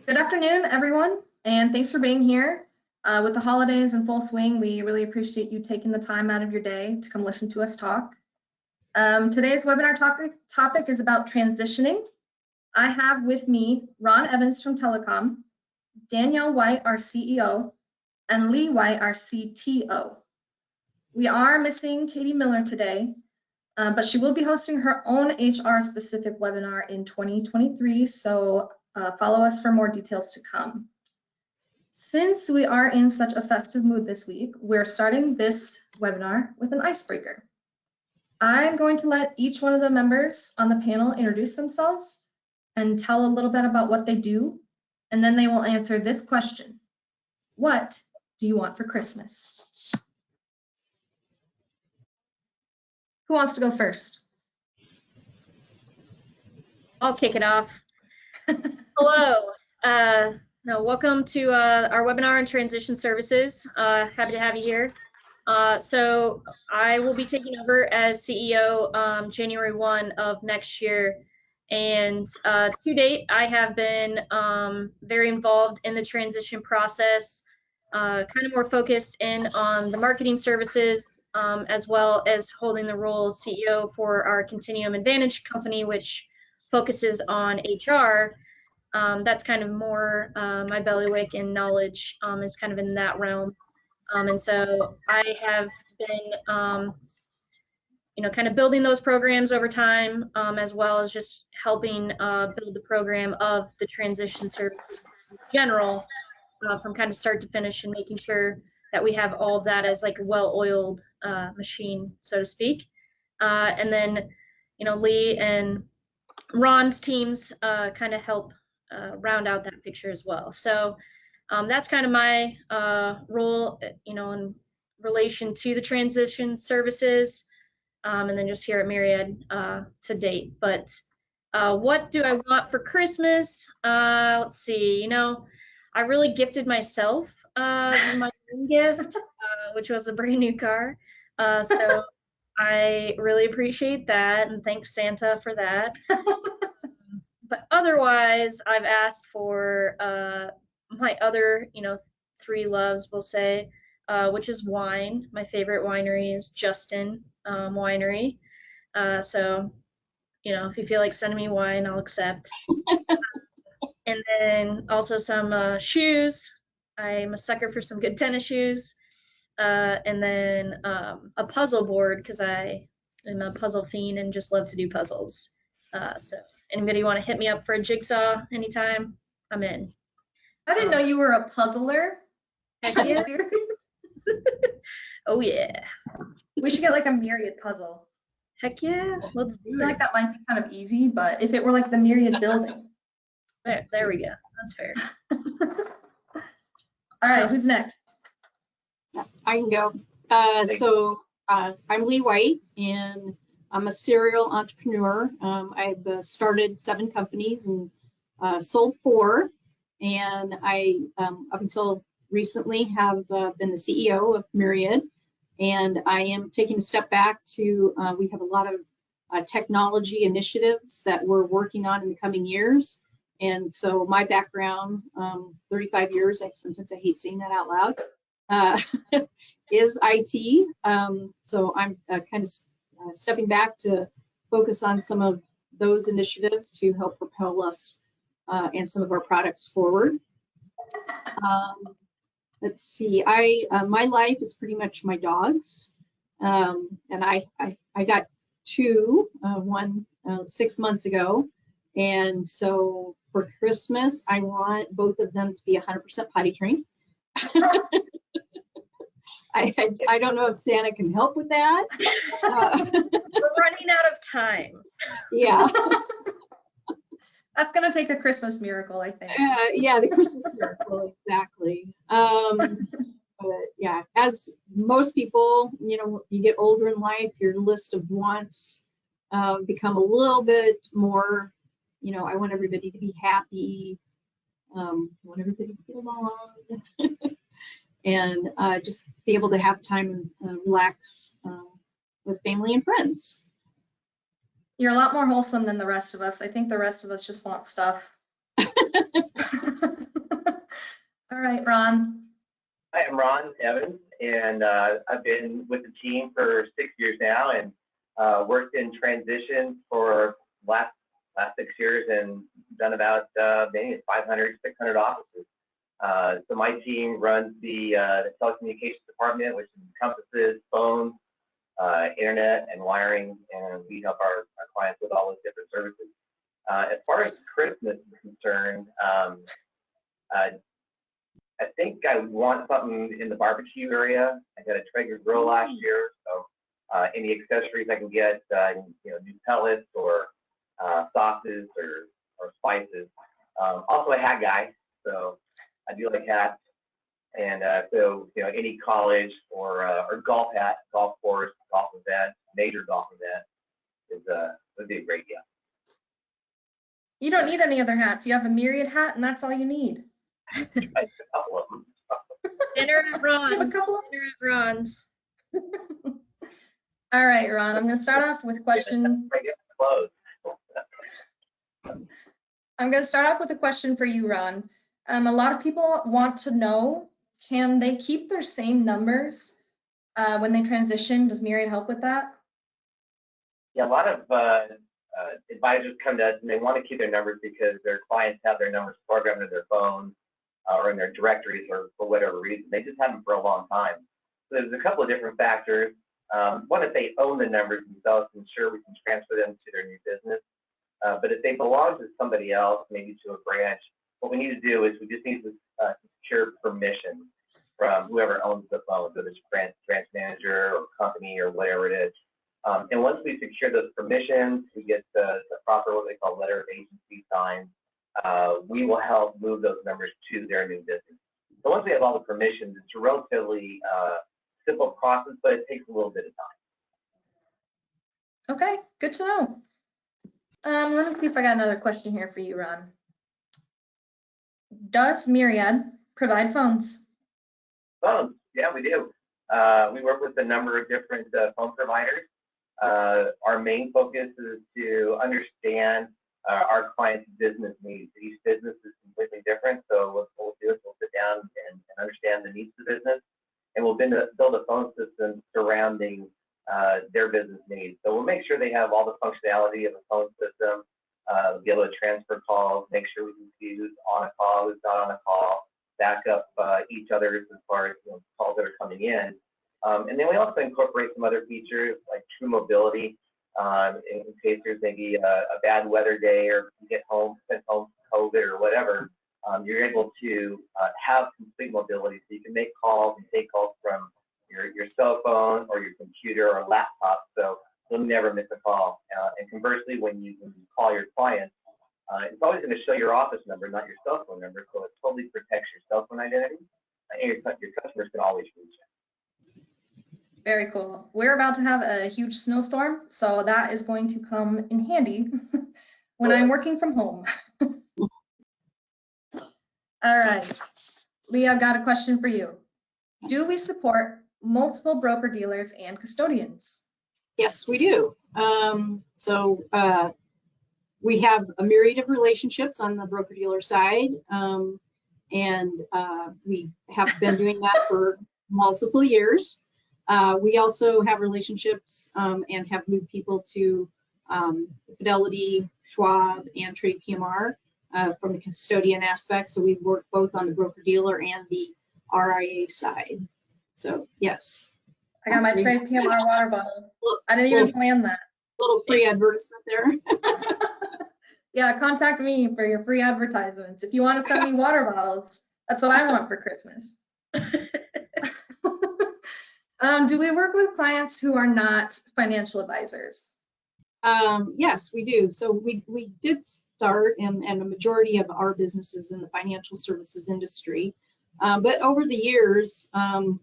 Good afternoon, everyone, and thanks for being here. With the holidays in full swing, we really appreciate you taking the time out of your day to come listen to us talk. Today's webinar topic is about transitioning. I have with me Ron Evans from Telecom, Danielle White, our CEO, and Lee White, our CTO. We are missing Katie Miller today, but she will be hosting her own HR-specific webinar in 2023, so follow us for more details to come. Since we are in such a festive mood this week, we're starting this webinar with an icebreaker. I'm going to let each one of the members on the panel introduce themselves and tell a little bit about what they do, and then they will answer this question: what do you want for Christmas? Who wants to go first? I'll kick it off. Hello. Welcome to our webinar on transition services. Happy to have you here. So I will be taking over as CEO January 1 of next year. And to date, I have been very involved in the transition process, kind of more focused in on the marketing services, as well as holding the role of CEO for our Continuum Advantage company, which focuses on HR. That's kind of more my bailiwick and knowledge is kind of in that realm. And so I have been, kind of building those programs over time, as well as just helping build the program of the transition service in general, from kind of start to finish, and making sure that we have all of that as like a well-oiled machine, so to speak. And then, Lee and Ron's teams kind of help round out that picture as well. So that's kind of my role, in relation to the transition services, and then just here at Myriad to date. But what do I want for Christmas? Let's see, I really gifted myself my dream gift, which was a brand new car. So I really appreciate that, and thanks Santa for that. But otherwise, I've asked for my other, three loves, we'll say, which is wine. My favorite winery is Justin Winery. So, if you feel like sending me wine, I'll accept. And then also some shoes. I'm a sucker for some good tennis shoes. And then a puzzle board, because I am a puzzle fiend and just love to do puzzles. So anybody want to hit me up for a jigsaw anytime, I'm in. I didn't know you were a puzzler. Are you serious? Oh yeah. We should get like a Myriad puzzle. Heck yeah, let's do it. I feel like that might be kind of easy, but if it were like the Myriad building. There we go. That's fair. All right, who's next? I can go. I'm Lee White, and I'm a serial entrepreneur. I've started 7 companies and sold 4, and I, up until recently, have been the CEO of Myriad, and I am taking a step back to, we have a lot of technology initiatives that we're working on in the coming years. And so my background, 35 years, sometimes I hate saying that out loud, is IT. So I'm kind of stepping back to focus on some of those initiatives to help propel us and some of our products forward. Let's see, my life is pretty much my dogs. And I got 2, one 6 months ago. And so for Christmas, I want both of them to be 100% potty trained. I don't know if Santa can help with that. We're running out of time. Yeah. That's gonna take a Christmas miracle, I think. Yeah, the Christmas miracle, exactly. But yeah, as most people, you get older in life, your list of wants become a little bit more, I want everybody to be happy, I want everybody to get along. And just be able to have time and relax with family and friends. You're a lot more wholesome than the rest of us. I think the rest of us just want stuff. All right, Ron. Hi, I'm Ron Evans, and I've been with the team for 6 years now, and worked in transition for last 6 years, and done about maybe 500, 600 offices. So my team runs the telecommunications department, which encompasses phones, internet, and wiring, and we help our clients with all those different services. As far as Christmas is concerned, I think I want something in the barbecue area. I got a Traeger grill last year, so any accessories I can get, new pellets or sauces or spices. Also a hat guy, so I do like hats. And so any college or golf hat, golf course, golf event, major golf event would be a great gift. You don't need any other hats. You have a Myriad hat, and that's all you need. A couple of them. Dinner at Ron's. You have a couple of- Dinner at Ron's. All right, Ron, I'm going to start off with a question. I'm going to start off with a question for you, Ron. A lot of people want to know, can they keep their same numbers when they transition? Does Myriad help with that? Yeah, a lot of advisors come to us and they want to keep their numbers because their clients have their numbers programmed in their phones or in their directories, or for whatever reason. They just have them for a long time. So there's a couple of different factors. One, if they own the numbers themselves, ensure we can transfer them to their new business. But if they belong to somebody else, maybe to a branch, what we need to do is we just need to secure permission from whoever owns the phone, so it's branch manager or company or whatever it is. And once we secure those permissions, we get the proper, what they call letter of agency signed, we will help move those numbers to their new business. So once we have all the permissions, it's a relatively simple process, but it takes a little bit of time. Okay, good to know. Let me see if I got another question here for you, Ron. Does Myriad provide phones? Phones, yeah, we do. We work with a number of different phone providers. Our main focus is to understand our clients' business needs. Each business is completely different, so what we'll do is we'll sit down and understand the needs of the business, and we'll build a phone system surrounding their business needs. So we'll make sure they have all the functionality of a phone system, be able to transfer calls, make sure we can see who's on a call, who's not on a call, back up each other as far as calls that are coming in. And then we also incorporate some other features like true mobility in case there's maybe a bad weather day or you get home, sent home COVID or whatever. You're able to have complete mobility, so you can make calls and take calls from your cell phone or your computer or laptop, so you'll never miss a call. And conversely, when you call your client, it's always going to show your office number, not your cell phone number, so it totally protects your cell phone identity, and your customers can always reach it. Very cool. We're about to have a huge snowstorm, so that is going to come in handy when I'm working from home. All right, Leah, I've got a question for you. Do we support multiple broker dealers and custodians? Yes, we do. We have a myriad of relationships on the broker-dealer side, and we have been doing that for multiple years. We also have relationships and have moved people to Fidelity, Schwab, and Trade PMR from the custodian aspect. So we work both on the broker-dealer and the RIA side. So yes. I got my Trade PMR water bottle. I didn't even plan that. Little free advertisement there. Yeah, contact me for your free advertisements. If you want to send me water bottles, that's what I want for Christmas. Do we work with clients who are not financial advisors? Yes, we do. So we did start, and a majority of our businesses in the financial services industry. But over the years,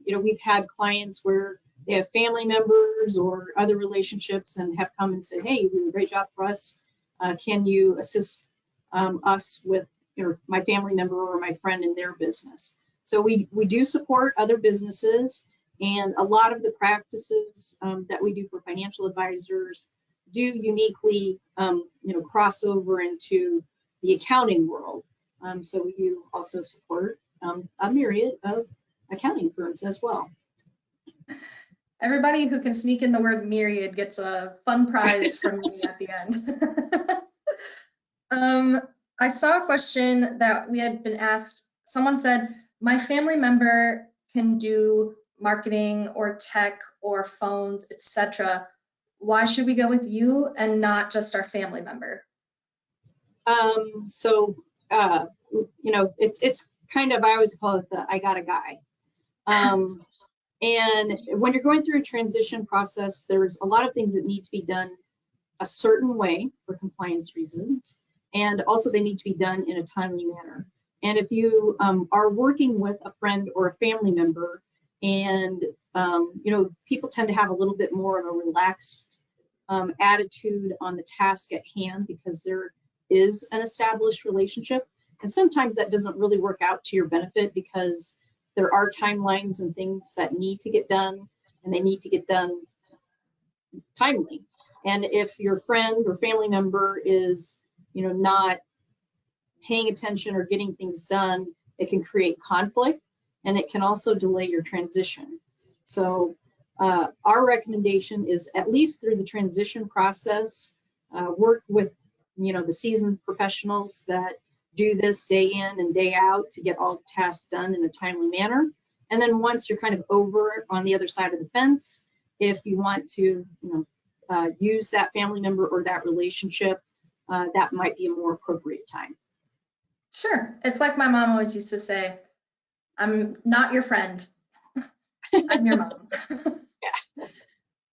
we've had clients where they have family members or other relationships and have come and said, hey, you do a great job for us. Can you assist us with my family member or my friend in their business? So we do support other businesses, and a lot of the practices that we do for financial advisors do uniquely cross over into the accounting world. So we do also support a myriad of accounting firms as well. Everybody who can sneak in the word Myriad gets a fun prize from me at the end. I saw a question that we had been asked. Someone said, my family member can do marketing or tech or phones, etc. Why should we go with you and not just our family member? So, you know, it's kind of, I always call it the I got a guy. And when you're going through a transition process, there's a lot of things that need to be done a certain way for compliance reasons. And also they need to be done in a timely manner. And if you are working with a friend or a family member, and you know, people tend to have a little bit more of a relaxed attitude on the task at hand because there is an established relationship. And sometimes that doesn't really work out to your benefit because there are timelines and things that need to get done, and they need to get done timely. And if your friend or family member is, you know, not paying attention or getting things done, it can create conflict, and it can also delay your transition. So our recommendation is, at least through the transition process, work with, you know, the seasoned professionals that do this day in and day out to get all the tasks done in a timely manner. And then once you're kind of over on the other side of the fence, if you want to, you know, use that family member or that relationship, that might be a more appropriate time. Sure. It's like my mom always used to say, I'm not your friend. I'm your mom. Yeah.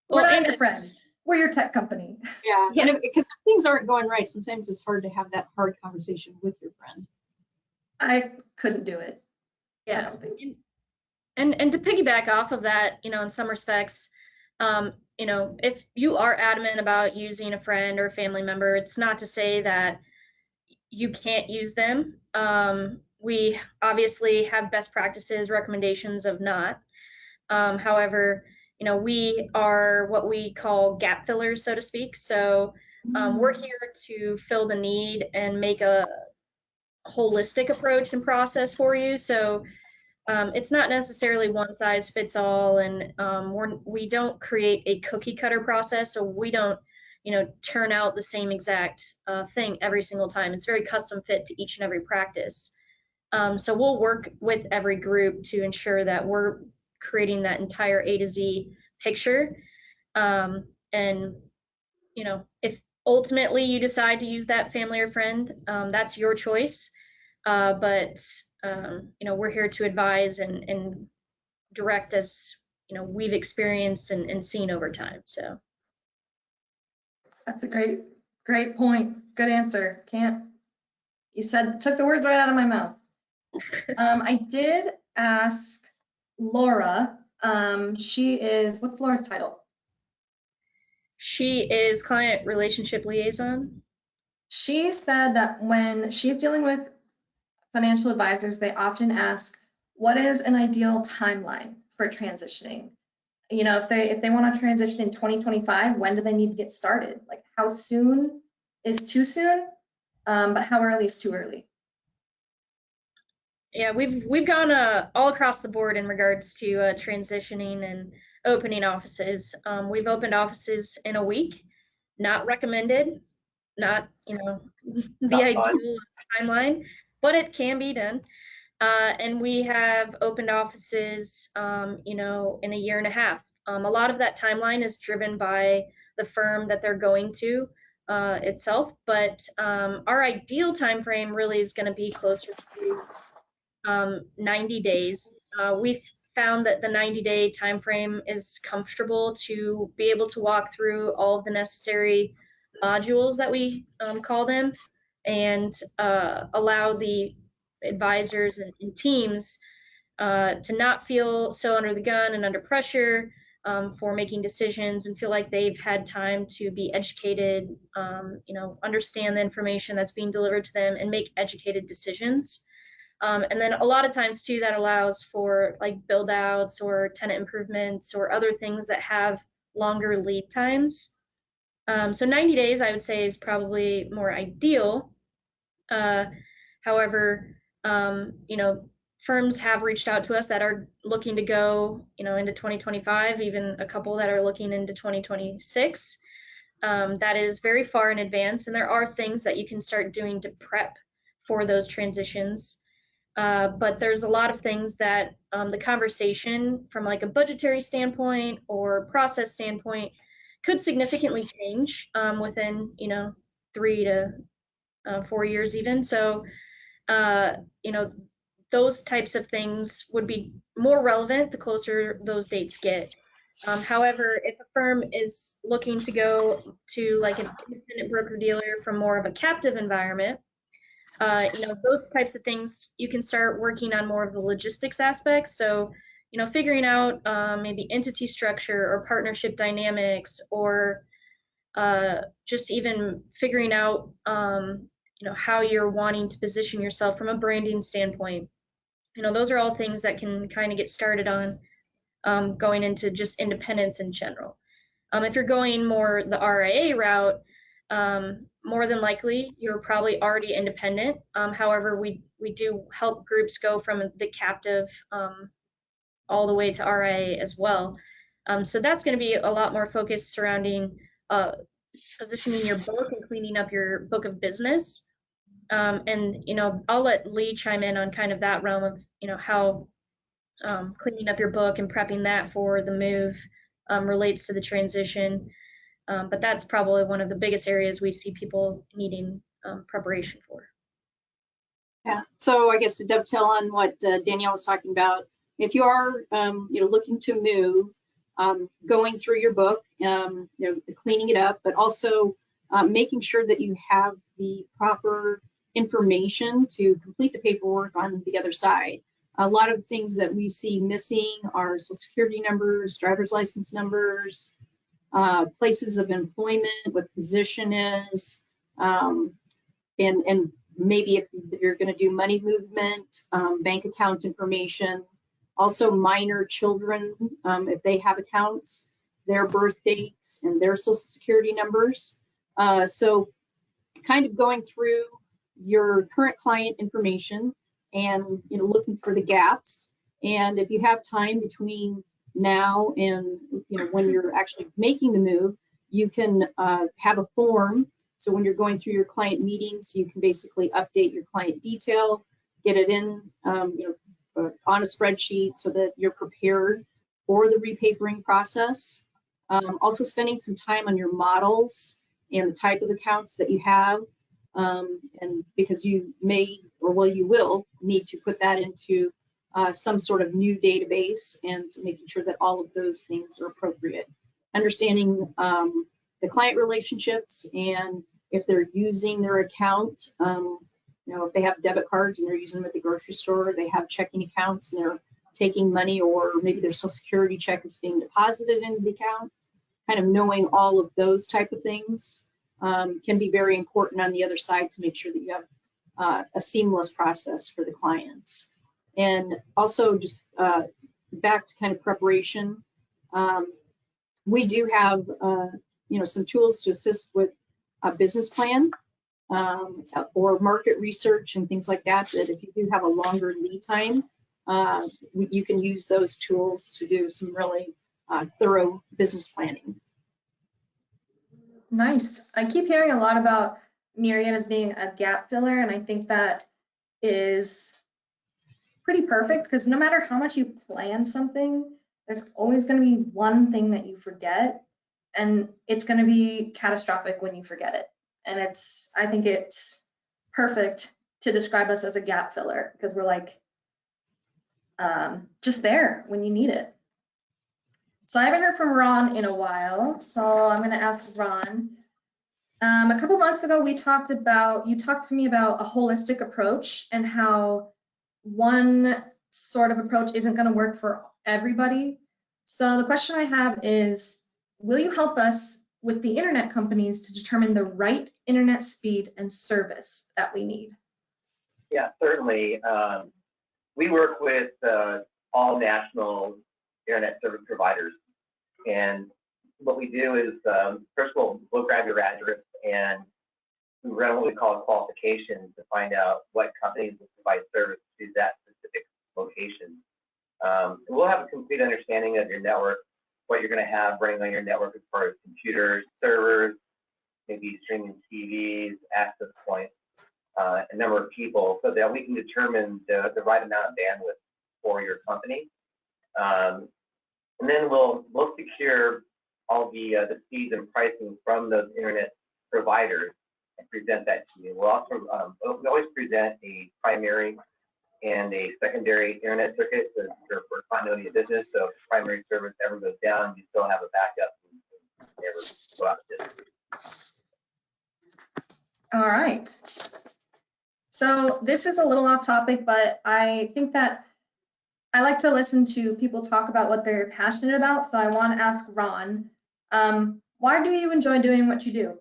We're not your friend. We're your tech company. Yeah, and because things aren't going right, sometimes it's hard to have that hard conversation with your friend. I couldn't do it. Yeah. I don't think. And to piggyback off of that, you know, in some respects, you know, if you are adamant about using a friend or a family member, it's not to say that you can't use them. We obviously have best practices, recommendations of not. However, you know, we are what we call gap fillers, so to speak. So we're here to fill the need and make a holistic approach and process for you. So it's not necessarily one size fits all, and we don't create a cookie cutter process. So we don't, you know, turn out the same exact thing every single time. It's very custom fit to each and every practice. So we'll work with every group to ensure that we're creating that entire A to Z picture. And, you know, if ultimately you decide to use that family or friend, that's your choice. But, you know, we're here to advise and direct as, you know, we've experienced and seen over time. So. That's a great point. Good answer. You took the words right out of my mouth. I did ask Laura, what's Laura's title? She is client relationship liaison. She said that when she's dealing with financial advisors, they often ask, what is an ideal timeline for transitioning? You know, if they want to transition in 2025, when do they need to get started? Like, how soon is too soon, but how early is too early? Yeah, we've gone all across the board in regards to transitioning and opening offices. We've opened offices in a week. Not recommended, not, you know, the ideal timeline, but it can be done. And we have opened offices, you know, in a year and a half. A lot of that timeline is driven by the firm that they're going to itself, but our ideal time frame really is going to be closer to 90 days. We've found that the 90-day time frame is comfortable to be able to walk through all of the necessary modules that we call them, and allow the advisors and teams to not feel so under the gun and under pressure for making decisions, and feel like they've had time to be educated, you know, understand the information that's being delivered to them and make educated decisions. And then a lot of times too, that allows for like build outs or tenant improvements or other things that have longer lead times. So 90 days, I would say, is probably more ideal. However, you know, firms have reached out to us that are looking to go, into 2025, even a couple that are looking into 2026. That is very far in advance, and there are things that you can start doing to prep for those transitions. But there's a lot of things that the conversation from like a budgetary standpoint or process standpoint could significantly change within, 3 to 4 years even. So, those types of things would be more relevant the closer those dates get. However, if a firm is looking to go to like an independent broker dealer from more of a captive environment, those types of things, you can start working on more of the logistics aspects. So, figuring out maybe entity structure or partnership dynamics, or just even figuring out, how you're wanting to position yourself from a branding standpoint. Those are all things that can kind of get started on going into just independence in general. If you're going more the RIA route, more than likely you're probably already independent. However, we do help groups go from the captive all the way to RIA as well. So that's going to be a lot more focused surrounding positioning your book and cleaning up your book of business. And I'll let Lee chime in on kind of that realm of how cleaning up your book and prepping that for the move relates to the transition. But that's probably one of the biggest areas we see people needing preparation for. Yeah, so I guess to dovetail on what Danielle was talking about, if you are looking to move, going through your book, cleaning it up, but also making sure that you have the proper information to complete the paperwork on the other side. A lot of things that we see missing are Social Security numbers, driver's license numbers, places of employment, what the position is, and maybe if you're going to do money movement, bank account information, also minor children, if they have accounts, their birth dates and their Social Security numbers. So kind of going through your current client information and looking for the gaps. And if you have time between now and when you're actually making the move, you can have a form. So when you're going through your client meetings, you can basically update your client detail, get it in on a spreadsheet so that you're prepared for the repapering process. Also spending some time on your models and the type of accounts that you have, and because you may, or well, you will need to put that into some sort of new database, and making sure that all of those things are appropriate. Understanding the client relationships, and if they're using their account, if they have debit cards and they're using them at the grocery store, they have checking accounts and they're taking money, or maybe their Social Security check is being deposited into the account. Kind of knowing all of those type of things can be very important on the other side to make sure that you have a seamless process for the clients. And also just back to kind of preparation, we do have some tools to assist with a business plan or market research and things like that, that if you do have a longer lead time, you can use those tools to do some really thorough business planning. Nice. I keep hearing a lot about Myriad as being a gap filler, and I think that is pretty perfect, because no matter how much you plan something, there's always going to be one thing that you forget, and it's going to be catastrophic when you forget it. And I think it's perfect to describe us as a gap filler, because we're like just there when you need it. So I haven't heard from Ron in a while, so I'm going to ask Ron. A couple months ago, you talked to me about a holistic approach and how one sort of approach isn't going to work for everybody. So the question I have is, will you help us with the internet companies to determine the right internet speed and service that we need? Yeah, certainly. We work with all national internet service providers, and what we do is, first of all, we'll grab your address and we run what we call a qualification to find out what companies will provide service to that specific locations. We'll have a complete understanding of your network, what you're going to have running on your network as far as computers, servers, maybe streaming TVs, access points, a number of people, so that we can determine the right amount of bandwidth for your company. And then we'll secure all the speeds and pricing from those internet providers and present that to you. We'll also we always present a primary and a secondary internet circuit for continuity of business. So if the primary service ever goes down, you still have a backup and never go out of business. All right. So this is a little off topic, but I think that I like to listen to people talk about what they're passionate about. So I want to ask Ron, why do you enjoy doing what you do?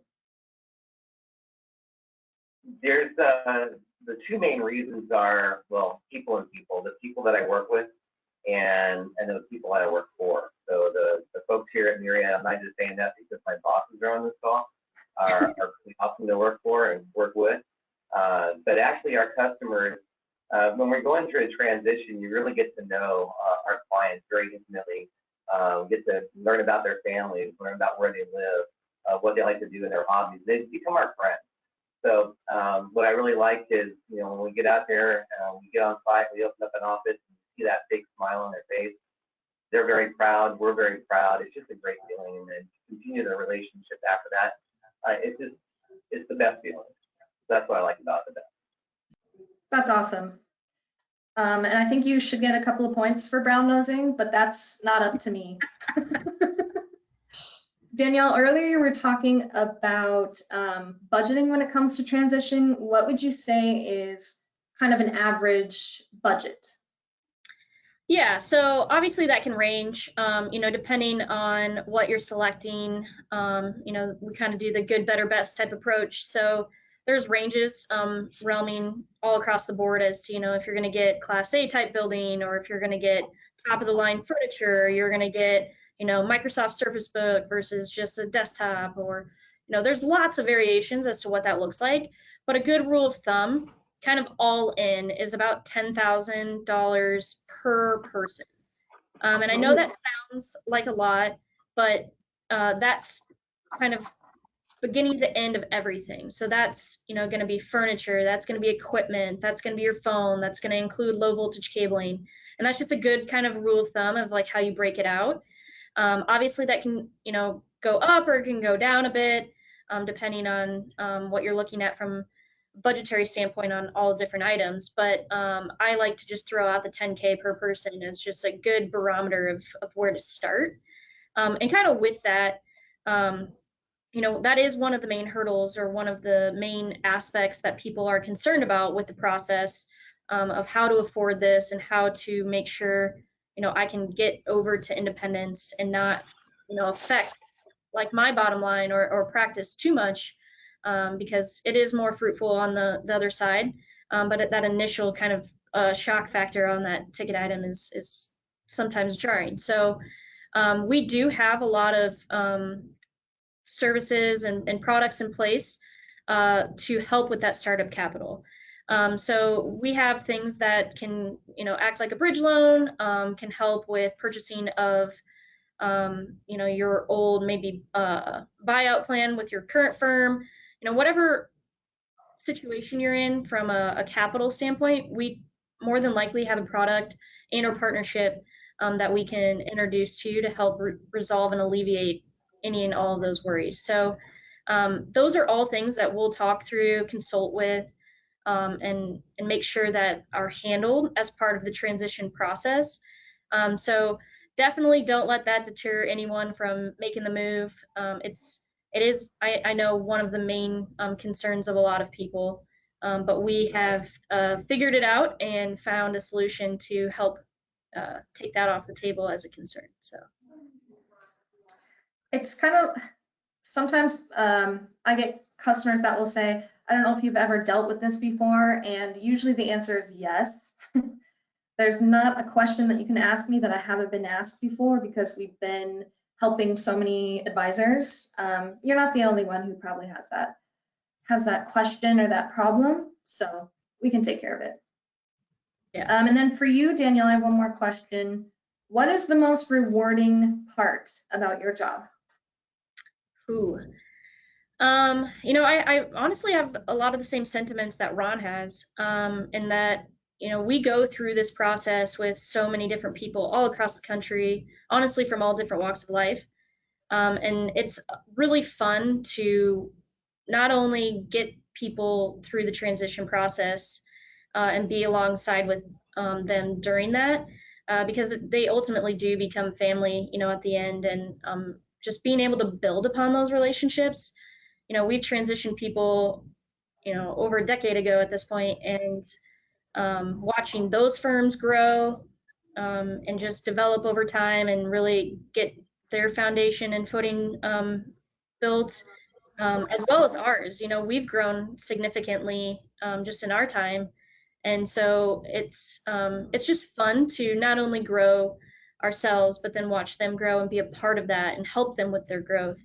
There's the two main reasons are, well, people and people, the people that I work with and those people I work for. So the folks here at Myriad, I'm not just saying that because my bosses are on this call, are pretty awesome to work for and work with. But actually our customers, when we're going through a transition, you really get to know our clients very intimately, get to learn about their families, learn about where they live, what they like to do in their hobbies. They become our friends. So what I really like is, when we get out there, we get on site, we open up an office, and see that big smile on their face. They're very proud. We're very proud. It's just a great feeling, and then continue the relationship after that. It's the best feeling. That's what I like about it the best. That's awesome. And I think you should get a couple of points for brown nosing, but that's not up to me. Danielle, earlier you were talking about budgeting when it comes to transition. What would you say is kind of an average budget? Yeah, so obviously that can range, depending on what you're selecting. We kind of do the good, better, best type approach. So there's ranges realming all across the board as to, if you're going to get Class A type building, or if you're going to get top of the line furniture, you're going to get, Microsoft Surface Book versus just a desktop, or, there's lots of variations as to what that looks like. But a good rule of thumb, kind of all in, is about $10,000 per person. And I know that sounds like a lot, but that's kind of beginning to end of everything. So that's, going to be furniture, that's going to be equipment, that's going to be your phone, that's going to include low voltage cabling. And that's just a good kind of rule of thumb of like how you break it out. Obviously that can, go up or it can go down a bit, depending on what you're looking at from a budgetary standpoint on all different items. But I like to just throw out the 10K per person as just a good barometer of where to start. And kind of with that, that is one of the main hurdles, or one of the main aspects that people are concerned about with the process of how to afford this and how to make sure, I can get over to independence and not, affect like my bottom line or practice too much, because it is more fruitful on the other side. But that initial kind of shock factor on that ticket item is sometimes jarring. So we do have a lot of services and products in place to help with that startup capital. So we have things that can, act like a bridge loan, can help with purchasing of, your old maybe buyout plan with your current firm, whatever situation you're in from a capital standpoint, we more than likely have a product and or partnership that we can introduce to you to help resolve and alleviate any and all of those worries. So those are all things that we'll talk through, consult with, and make sure that are handled as part of the transition process. So definitely don't let that deter anyone from making the move. It is, I know, one of the main concerns of a lot of people, but we have figured it out and found a solution to help take that off the table as a concern. So It's kind of, sometimes I get customers that will say, I don't know if you've ever dealt with this before, and usually the answer is yes. There's not a question that you can ask me that I haven't been asked before, because we've been helping so many advisors. You're not the only one who probably has that question or that problem, so we can take care of it. Yeah. And then for you, Danielle, I have one more question. What is the most rewarding part about your job? Ooh. I honestly have a lot of the same sentiments that Ron has, in that, we go through this process with so many different people all across the country, honestly, from all different walks of life. And it's really fun to not only get people through the transition process, and be alongside with them during that, because they ultimately do become family, at the end, and just being able to build upon those relationships. We've transitioned people, over a decade ago at this point, and watching those firms grow, and just develop over time and really get their foundation and footing built, as well as ours. We've grown significantly, just in our time, and so it's just fun to not only grow ourselves, but then watch them grow and be a part of that and help them with their growth.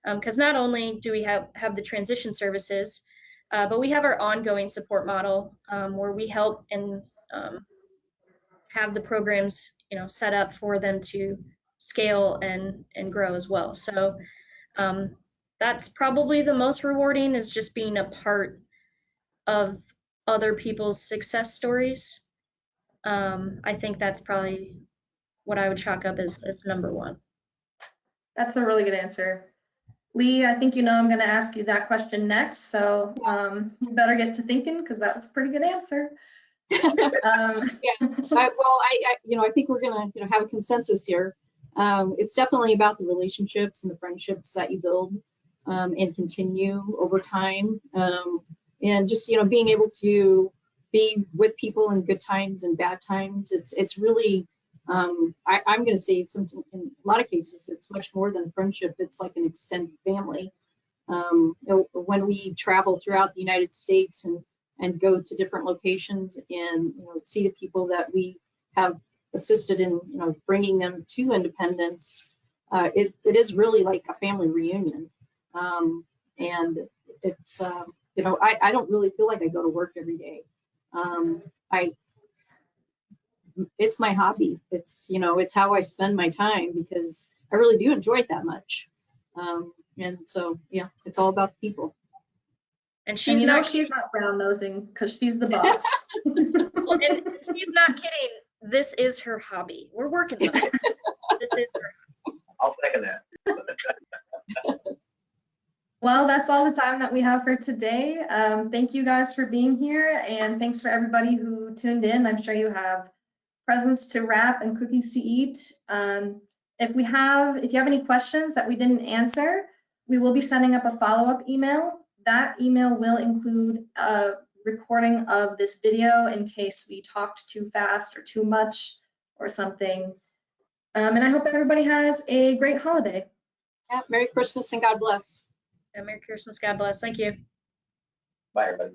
Because not only do we have the transition services, but we have our ongoing support model, where we help and have the programs, set up for them to scale and grow as well. So that's probably the most rewarding, is just being a part of other people's success stories. I think that's probably what I would chalk up as number one. That's a really good answer. Lee, I think I'm going to ask you that question next, so you better get to thinking, because that's a pretty good answer. I think we're gonna have a consensus here. It's definitely about the relationships and the friendships that you build, and continue over time, and just being able to be with people in good times and bad times. It's really, I'm going to say something, in a lot of cases it's much more than friendship. It's like an extended family. When we travel throughout the United States and go to different locations and see the people that we have assisted in bringing them to independence, it is really like a family reunion, and it's I don't really feel like I go to work every day. It's my hobby. It's how I spend my time, because I really do enjoy it that much, and so yeah, it's all about the people. And she's not brown nosing, because she's the boss. Well, and she's not kidding. This is her hobby. We're working with it. This is her. I'll second that. Well, that's all the time that we have for today. Thank you guys for being here, and thanks for everybody who tuned in. I'm sure you have presents to wrap and cookies to eat. If you have any questions that we didn't answer, we will be sending up a follow-up email. That email will include a recording of this video in case we talked too fast or too much or something. And I hope everybody has a great holiday. Yeah, Merry Christmas and God bless. Yeah, Merry Christmas. God bless. Thank you. Bye, everybody.